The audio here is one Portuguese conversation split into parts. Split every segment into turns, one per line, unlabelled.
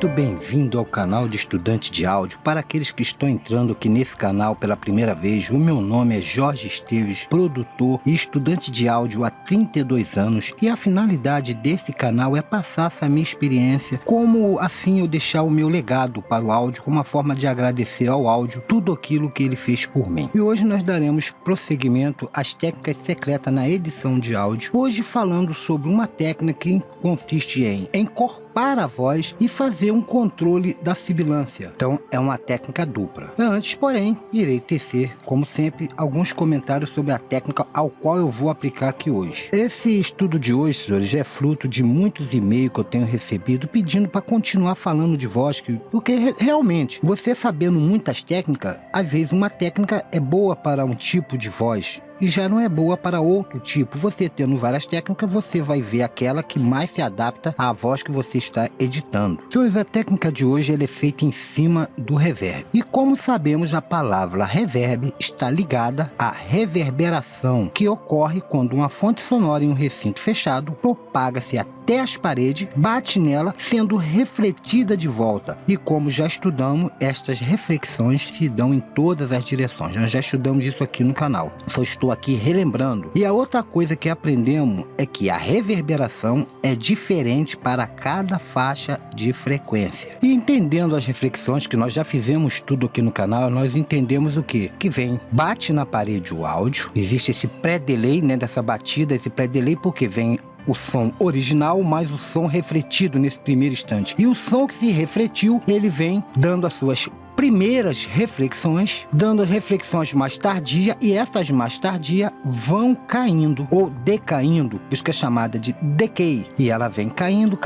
muito bem-vindo ao canal de Estudante de Áudio. Para aqueles que estão entrando aqui nesse canal pela primeira vez, o meu nome é Jorge Esteves, produtor e estudante de áudio há 32 anos, e a finalidade desse canal é passar essa minha experiência, como assim eu deixar o meu legado para o áudio, como uma forma de agradecer ao áudio tudo aquilo que ele fez por mim. E hoje nós daremos prosseguimento às técnicas secretas na edição de áudio, hoje falando sobre uma técnica que consiste em encorpar a voz e fazer um controle da sibilância. Então é uma técnica dupla. Antes, porém, irei tecer, como sempre, alguns comentários sobre a técnica ao qual eu vou aplicar aqui hoje. Esse estudo de hoje, senhores, é fruto de muitos e-mails que eu tenho recebido pedindo para continuar falando de voz, porque realmente, você sabendo muitas técnicas, às vezes uma técnica é boa para um tipo de voz e já não é boa para outro tipo. Você tendo várias técnicas, você vai ver aquela que mais se adapta à voz que você está editando. Senhores, a técnica de hoje ela é feita em cima do reverb. E como sabemos, a palavra reverb está ligada à reverberação, que ocorre quando uma fonte sonora em um recinto fechado propaga-se até as paredes, bate nela, sendo refletida de volta. E como já estudamos, estas reflexões se dão em todas as direções. Nós já estudamos isso aqui no canal. Só estou aqui relembrando. E a outra coisa que aprendemos é que a reverberação é diferente para cada faixa de frequência. E entendendo as reflexões, que nós já fizemos tudo aqui no canal, nós entendemos o quê? Que vem, bate na parede o áudio, existe esse pré-delay, né, dessa batida, esse pré-delay, porque vem o som original mais o som refletido nesse primeiro instante. E o som que se refletiu, ele vem dando as suas primeiras reflexões, dando as reflexões mais tardias, e essas mais tardias vão caindo ou decaindo, isso que é chamada de decay, e ela vem caindo,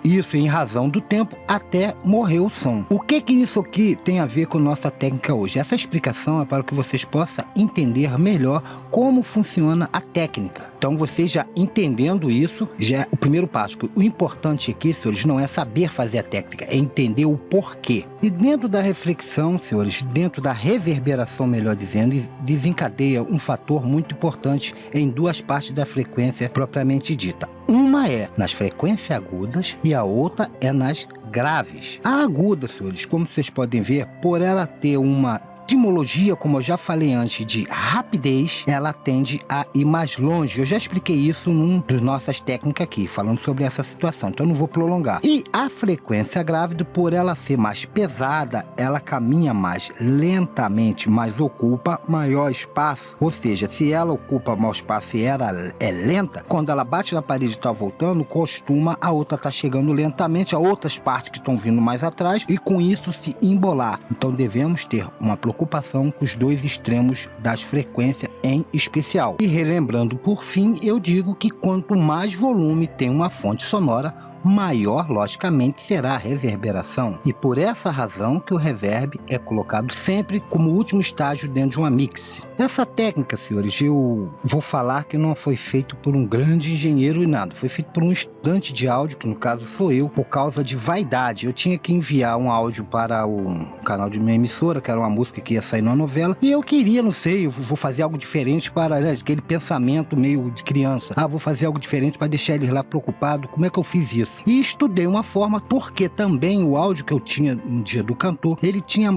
isso em razão do tempo até morrer o som. O que isso aqui tem a ver com nossa técnica hoje? Essa explicação é para que vocês possam entender melhor como funciona a técnica. Então, vocês já entendendo isso, já é o primeiro passo. O importante aqui, senhores, não é saber fazer a técnica, é entender o porquê. E dentro da reflexão, senhores, dentro da reverberação, melhor dizendo, desencadeia um fator muito importante em duas partes da frequência propriamente dita. Uma é nas frequências agudas e a outra é nas graves. A aguda, senhores, como vocês podem ver, por ela ter uma etimologia, como eu já falei antes, de rapidez, ela tende a ir mais longe. Eu já expliquei isso num das nossas técnicas aqui, falando sobre essa situação, então eu não vou prolongar. E a frequência grave, por ela ser mais pesada, ela caminha mais lentamente, mas ocupa maior espaço. Ou seja, se ela ocupa maior espaço e ela é lenta, quando ela bate na parede e está voltando, costuma a outra tá chegando lentamente, a outras partes que estão vindo mais atrás, e com isso se embolar. Então devemos ter uma preocupação com os dois extremos das frequências em especial. E relembrando por fim, eu digo que quanto mais volume tem uma fonte sonora, maior, logicamente, será a reverberação. E por essa razão que o reverb é colocado sempre como último estágio dentro de uma mix. Essa técnica, senhores, eu vou falar que não foi feito por um grande engenheiro e nada. Foi feito por um estudante de áudio, que no caso sou eu, por causa de vaidade. Eu tinha que enviar um áudio para o canal de minha emissora, que era uma música que ia sair numa novela, e eu queria, não sei, eu vou fazer algo diferente para, né, aquele pensamento meio de criança. Ah, vou fazer algo diferente para deixar eles lá preocupados. Como é que eu fiz isso? E estudei uma forma, porque também o áudio que eu tinha no dia do cantor, ele tinha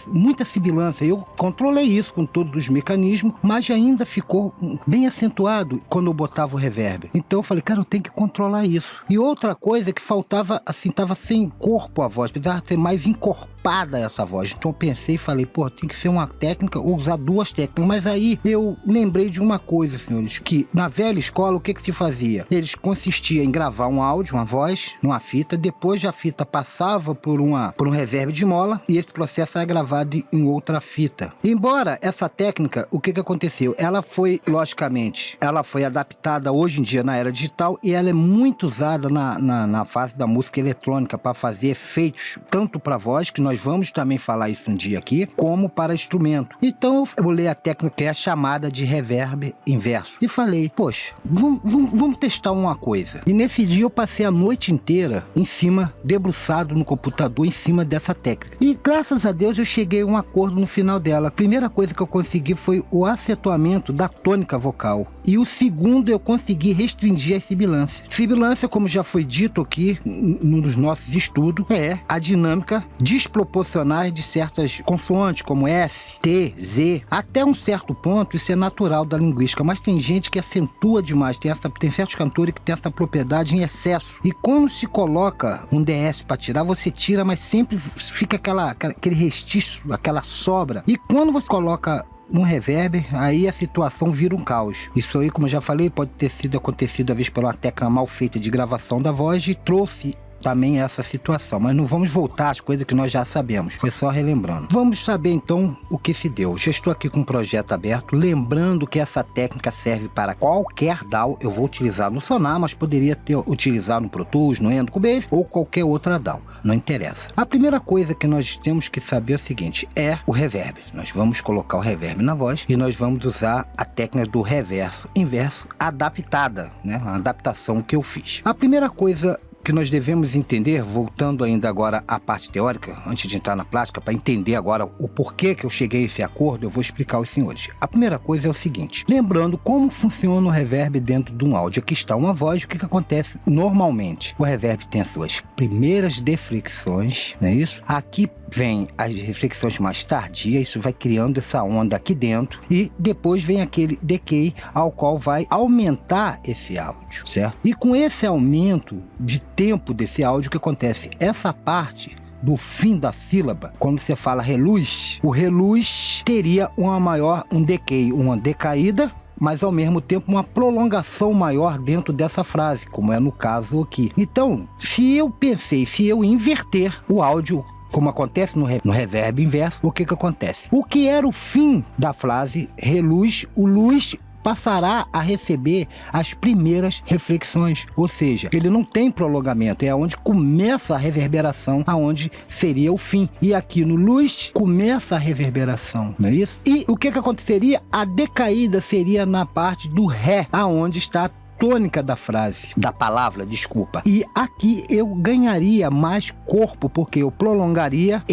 muita sibilância. Eu controlei isso com todos os mecanismos, mas ainda ficou bem acentuado quando eu botava o reverb. Então eu falei, cara, eu tenho que controlar isso. E outra coisa é que faltava, assim, tava sem corpo a voz, precisava ser mais encorpada essa voz. Então eu pensei e falei, pô, tem que ser uma técnica ou usar duas técnicas. Mas aí eu lembrei de uma coisa, senhores, que na velha escola o que se fazia? Eles consistiam em gravar um áudio, uma voz, numa fita, depois a fita passava por um reverb de mola e esse processo era gravado em outra fita. Embora essa técnica, o que aconteceu? Ela foi, logicamente, ela foi adaptada hoje em dia na era digital e ela é muito usada na fase da música eletrônica para fazer efeitos, tanto para voz, que nós vamos também falar isso um dia aqui, como para instrumento. Então eu vou ler a técnica que é a chamada de reverb inverso. E falei, poxa, vamos testar uma coisa. E nesse dia eu passei a noite inteira em cima, debruçado no computador, em cima dessa técnica. E graças a Deus eu cheguei a um acordo no final dela. A primeira coisa que eu consegui foi o acentuamento da tônica vocal. E o segundo, eu consegui restringir as sibilâncias. Sibilância, como já foi dito aqui num dos nossos estudos, é a dinâmica desproporcionais de certas consoantes, como S, T, Z. Até um certo ponto, isso é natural da linguística, mas tem gente que acentua demais. Tem certos cantores que têm essa propriedade em excesso. E quando se coloca um DS para tirar, você tira, mas sempre fica aquele restício, aquela sobra. E quando você coloca um reverb, aí a situação vira um caos. Isso aí, como eu já falei, pode ter sido acontecido às vezes por uma técnica mal feita de gravação da voz e trouxe também essa situação, mas não vamos voltar às coisas que nós já sabemos, foi só relembrando. Vamos saber então o que se deu. Já estou aqui com um projeto aberto, lembrando que essa técnica serve para qualquer DAW. Eu vou utilizar no Sonar, mas poderia utilizar no Pro Tools, no Endo Cubase ou qualquer outra DAW, não interessa. A primeira coisa que nós temos que saber é o seguinte, é o reverb. Nós vamos colocar o reverb na voz e nós vamos usar a técnica do reverso inverso adaptada, né? Uma adaptação que eu fiz. A primeira coisa que nós devemos entender, voltando ainda agora à parte teórica, antes de entrar na prática, para entender agora o porquê que eu cheguei a esse acordo, eu vou explicar aos senhores. A primeira coisa é o seguinte, lembrando como funciona o reverb dentro de um áudio. Aqui está uma voz, o que acontece normalmente? O reverb tem as suas primeiras deflexões, não é isso? Aqui vem as reflexões mais tardias, isso vai criando essa onda aqui dentro, e depois vem aquele decay ao qual vai aumentar esse áudio, certo? E com esse aumento de tempo desse áudio, o que acontece? Essa parte do fim da sílaba, quando você fala reluz, o reluz teria um decay, uma decaída, mas ao mesmo tempo uma prolongação maior dentro dessa frase, como é no caso aqui. Então, se eu inverter o áudio, como acontece no reverb inverso, o que acontece? O que era o fim da frase reluz, o luz passará a receber as primeiras reflexões, ou seja, ele não tem prolongamento, é onde começa a reverberação, aonde seria o fim. E aqui no luz começa a reverberação, não é isso? E o que aconteceria? A decaída seria na parte do ré, aonde está a tônica da frase, da palavra, desculpa. E aqui eu ganharia mais corpo, porque eu prolongaria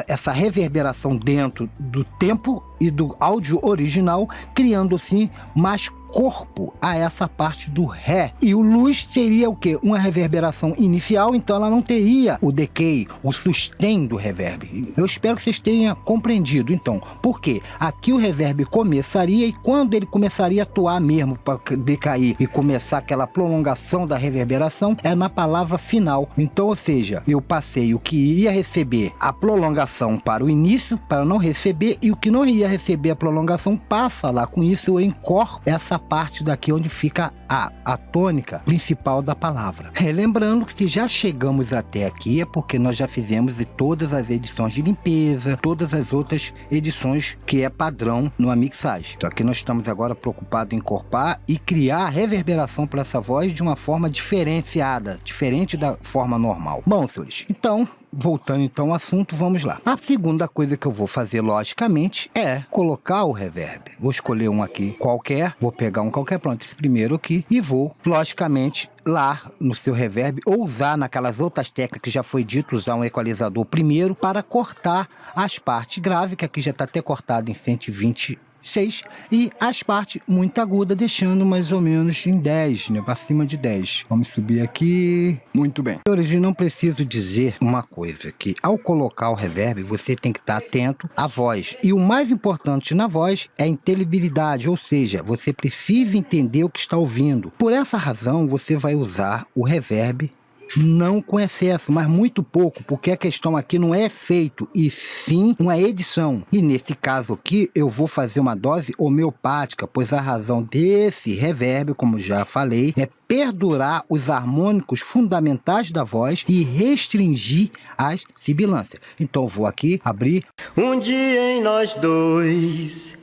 essa reverberação dentro do tempo e do áudio original, criando assim mais corpo a essa parte do ré. E o luz teria o quê? Uma reverberação inicial, então ela não teria o decay, o sustain do reverb. Eu espero que vocês tenham compreendido. Então, por quê? Aqui o reverb começaria, e quando ele começaria a atuar mesmo para decair e começar aquela prolongação da reverberação, é na palavra final. Então, ou seja, eu passei o que ia receber a prolongação para o início, para não receber, e o que não ia receber a prolongação passa lá. Com isso eu encorpo essa parte daqui onde fica a tônica principal da palavra. Lembrando que se já chegamos até aqui é porque nós já fizemos todas as edições de limpeza, todas as outras edições que é padrão numa mixagem. Então aqui nós estamos agora preocupados em encorpar e criar a reverberação para essa voz de uma forma diferenciada, diferente da forma normal. Bom, senhores, então voltando então ao assunto, vamos lá. A segunda coisa que eu vou fazer, logicamente, é colocar o reverb. Vou escolher um aqui qualquer, vou pegar um qualquer, pronto, esse primeiro aqui, e vou, logicamente, lá no seu reverb, ou usar naquelas outras técnicas que já foi dito, usar um equalizador primeiro para cortar as partes graves, que aqui já está até cortado em 126, e as partes muito agudas, deixando mais ou menos em 10, né, para cima de 10. Vamos subir aqui. Muito bem. Senhores, não preciso dizer uma coisa, que ao colocar o reverb, você tem que estar atento à voz. E o mais importante na voz é a inteligibilidade, ou seja, você precisa entender o que está ouvindo. Por essa razão, você vai usar o reverb não com excesso, mas muito pouco, porque a questão aqui não é efeito, e sim uma edição. E nesse caso aqui, eu vou fazer uma dose homeopática, pois a razão desse reverb, como já falei, é perdurar os harmônicos fundamentais da voz e restringir as sibilâncias. Então eu vou aqui abrir.
Um dia em nós dois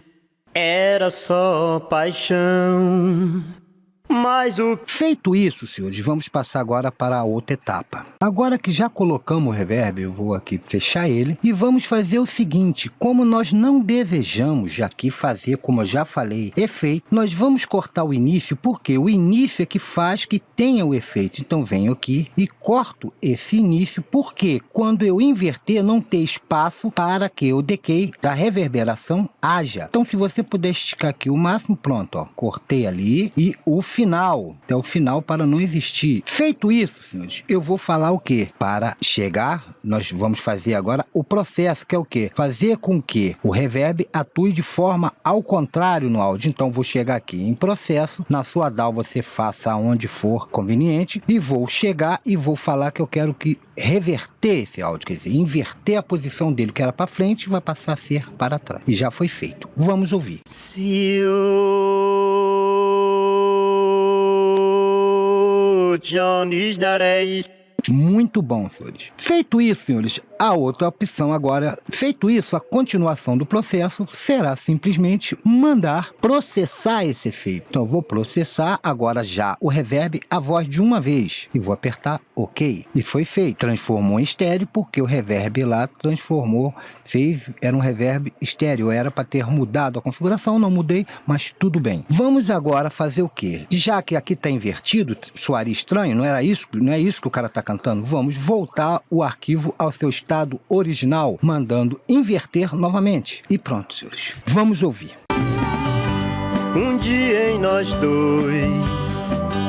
era só paixão, Mas o
Feito isso, senhores, vamos passar agora para a outra etapa. Agora que já colocamos o reverb, eu vou aqui fechar ele e vamos fazer o seguinte: como nós não desejamos aqui fazer, como eu já falei, efeito, nós vamos cortar o início, porque o início é que faz que tenha o efeito. Então venho aqui e corto esse início, porque quando eu inverter não ter espaço para que o decay da reverberação haja. Então se você puder esticar aqui o máximo, pronto, ó, cortei ali e o final, até o final para não existir. Feito isso, senhores, eu vou falar o que? Para chegar, nós vamos fazer agora o processo, que é o que? Fazer com que o reverb atue de forma ao contrário no áudio. Então vou chegar aqui em processo, na sua DAW você faça onde for conveniente e vou chegar e vou falar que eu quero que reverter esse áudio, quer dizer, inverter a posição dele, que era para frente, vai passar a ser para trás. E já foi feito. Vamos ouvir.
se o Jones dareis.
Muito bom, senhores. Feito isso, senhores, a outra opção agora, feito isso, a continuação do processo será simplesmente mandar processar esse efeito. Então eu vou processar agora já o reverb, a voz de uma vez, e vou apertar OK. E foi feito. Transformou em estéreo, porque o reverb lá transformou, era um reverb estéreo. Era para ter mudado a configuração, não mudei, mas tudo bem. Vamos agora fazer o quê? Já que aqui está invertido, soaria estranho, não é isso que o cara está cantando? Vamos voltar o arquivo ao seu estado original, mandando inverter novamente. E pronto, senhores. Vamos ouvir.
Um dia em nós dois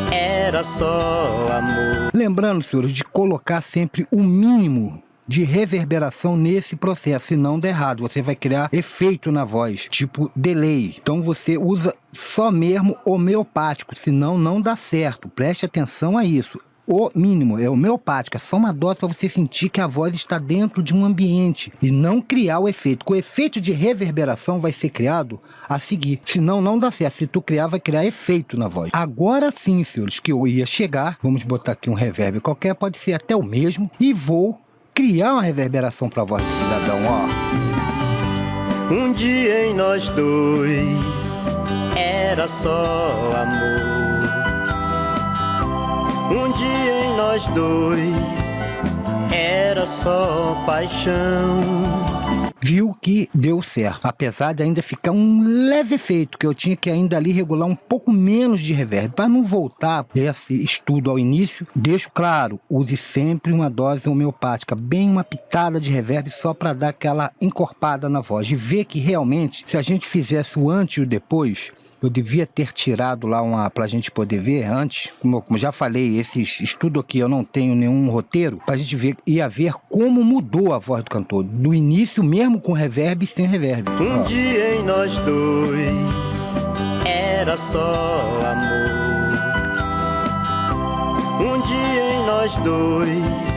era só amor.
Lembrando, senhores, de colocar sempre o mínimo de reverberação nesse processo, se não der errado, você vai criar efeito na voz, tipo delay. Então você usa só mesmo homeopático, senão não dá certo. Preste atenção a isso. O mínimo é homeopática, só uma dose para você sentir que a voz está dentro de um ambiente e não criar o efeito. O efeito de reverberação vai ser criado a seguir, senão não dá certo. Se tu criar, vai criar efeito na voz. Agora sim, senhores, que eu ia chegar, vamos botar aqui um reverb qualquer, pode ser até o mesmo, e vou criar uma reverberação para a voz do cidadão, ó.
Um dia em nós dois era só amor. Um dia em nós dois era só paixão.
Viu que deu certo, apesar de ainda ficar um leve efeito, que eu tinha que ainda ali regular um pouco menos de reverb. Para não voltar esse estudo ao início, deixo claro, use sempre uma dose homeopática, bem uma pitada de reverb, só para dar aquela encorpada na voz. E ver que realmente, se a gente fizesse o antes e o depois, eu devia ter tirado lá pra gente poder ver antes. Como já falei, esse estudo aqui eu não tenho nenhum roteiro, pra gente ver, ia ver como mudou a voz do cantor. No início, mesmo com reverb e sem reverb.
Um dia em nós dois era só amor. Um dia em nós dois.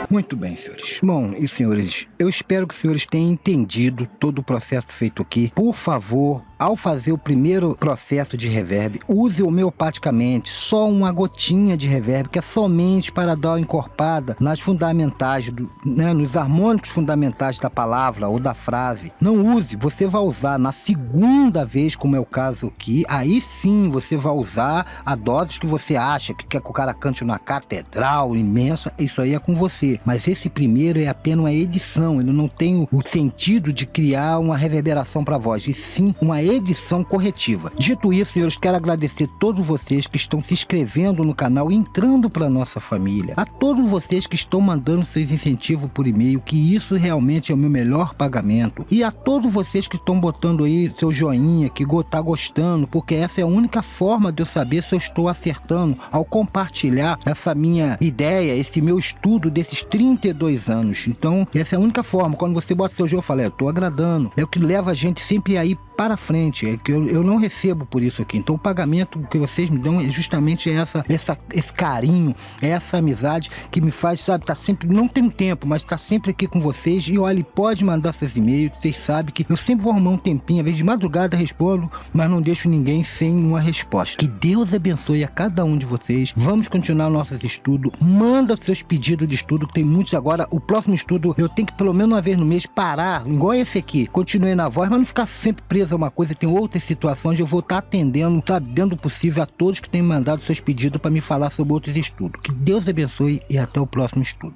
Muito bem, senhores. Bom, e senhores, eu espero que os senhores tenham entendido todo o processo feito aqui. Por favor, ao fazer o primeiro processo de reverb, use homeopaticamente só uma gotinha de reverb, que é somente para dar uma encorpada nas fundamentais, nos harmônicos fundamentais da palavra ou da frase. Não use, você vai usar na segunda vez, como é o caso aqui, aí sim você vai usar a dose que você acha, que quer que o cara cante numa catedral imensa, isso aí é com você. Mas esse primeiro é apenas uma edição, ele não tem o sentido de criar uma reverberação para a voz, e sim uma edição corretiva. Dito isso, senhores, quero agradecer a todos vocês que estão se inscrevendo no canal e entrando para nossa família. A todos vocês que estão mandando seus incentivos por e-mail, que isso realmente é o meu melhor pagamento. E a todos vocês que estão botando aí seu joinha, que tá gostando, porque essa é a única forma de eu saber se eu estou acertando ao compartilhar essa minha ideia, esse meu estudo desses 32 anos. Então, essa é a única forma. Quando você bota seu jogo, eu falo, eu tô agradando. É o que leva a gente sempre aí para frente, é que eu não recebo por isso aqui. Então o pagamento que vocês me dão é justamente esse carinho, essa amizade que me faz, sabe, tá sempre, não tenho tempo, mas tá sempre aqui com vocês. E olha, pode mandar seus e-mails, vocês sabem que eu sempre vou arrumar um tempinho, às vezes de madrugada respondo, mas não deixo ninguém sem uma resposta. Que Deus abençoe a cada um de vocês. Vamos continuar nossos estudos, manda seus pedidos de estudo, que tem muitos agora. O próximo estudo eu tenho que pelo menos uma vez no mês parar, igual esse aqui, continuei na voz, mas não ficar sempre preso a uma coisa e tem outras situações, eu vou estar atendendo, sabe, dando o possível a todos que têm mandado seus pedidos para me falar sobre outros estudos. Que Deus abençoe e até o próximo estudo.